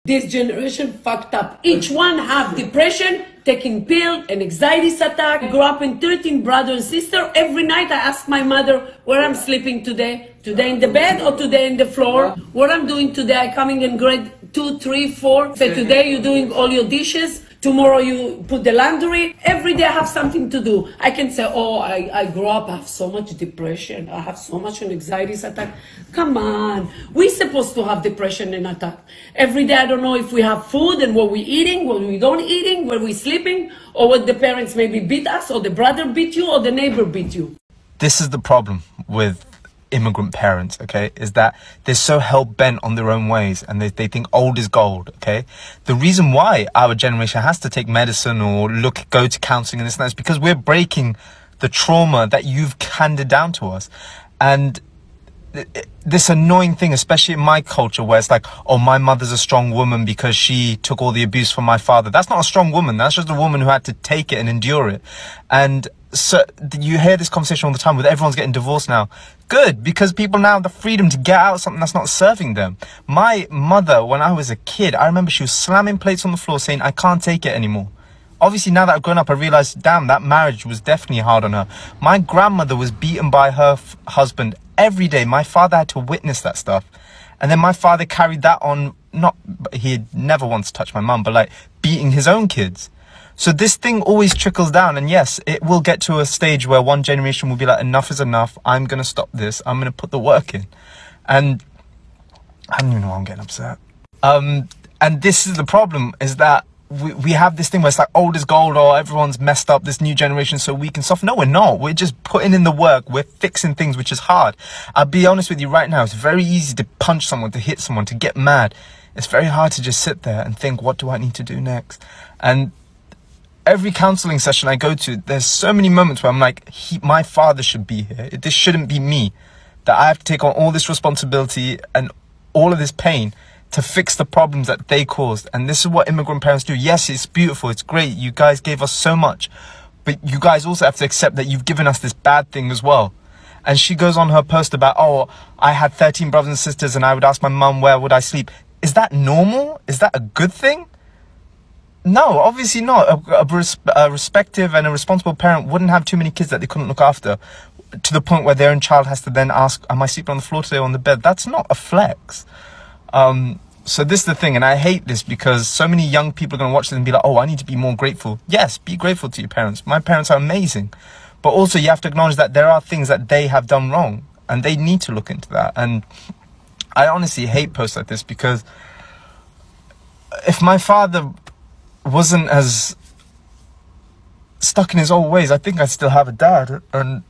This generation fucked up. Each one have depression, taking pill, and anxiety attack. I grew up in 13 brothers and sisters. Every night I ask my mother where I'm sleeping today. Today in the bed or today in the floor? What I'm doing today, I coming in grade 2, 3, 4. Say today you're doing all your dishes. Tomorrow you put the laundry. Every day I have something to do. I can say, oh, I grew up, I have so much depression. I have so much anxiety attack. Come on. We're supposed to have depression and attack. Every day I don't know if we have food and what we're eating, what we don't eating, where we're sleeping, or what the parents maybe beat us, or the brother beat you, or the neighbor beat you. This is the problem with immigrant parents, okay, is that they're so hell-bent on their own ways and they think old is gold, okay? The reason why our generation has to take medicine or go to counseling and this and that is because we're breaking the trauma that you've handed down to us. And this annoying thing, especially in my culture, where it's like, oh, my mother's a strong woman because she took all the abuse from my father. That's not a strong woman. That's just a woman who had to take it and endure it. And so you hear this conversation all the time with everyone's getting divorced now. Good, because people now have the freedom to get out of something that's not serving them. My mother, when I was a kid, I remember she was slamming plates on the floor saying, I can't take it anymore. Obviously, now that I've grown up, I realized, damn, that marriage was definitely hard on her. My grandmother was beaten by her husband every day. My father had to witness that stuff. And then my father carried that on, he never once touched my mum, but like beating his own kids. So this thing always trickles down, and yes, it will get to a stage where one generation will be like, enough is enough, I'm going to stop this, I'm going to put the work in. And I don't even know why I'm getting upset. And this is the problem, is that we have this thing where it's like old is gold, or everyone's messed up, this new generation, so we can soften. No, we're not. We're just putting in the work. We're fixing things, which is hard. I'll be honest with you right now, it's very easy to punch someone, to hit someone, to get mad. It's very hard to just sit there and think, what do I need to do next? And every counseling session I go to, there's so many moments where I'm like, my father should be here. This shouldn't be me. That I have to take on all this responsibility and all of this pain to fix the problems that they caused. And this is what immigrant parents do. Yes, it's beautiful. It's great. You guys gave us so much. But you guys also have to accept that you've given us this bad thing as well. And she goes on her post about, oh, I had 13 brothers and sisters and I would ask my mum, where would I sleep? Is that normal? Is that a good thing? No, obviously not. A respective and a responsible parent wouldn't have too many kids that they couldn't look after, to the point where their own child has to then ask, am I sleeping on the floor today or on the bed? That's not a flex. So this is the thing, and I hate this because so many young people are going to watch this and be like, oh, I need to be more grateful. Yes, be grateful to your parents. My parents are amazing. But also you have to acknowledge that there are things that they have done wrong, and they need to look into that. And I honestly hate posts like this, because if my father wasn't as stuck in his old ways, I think I still have a dad, and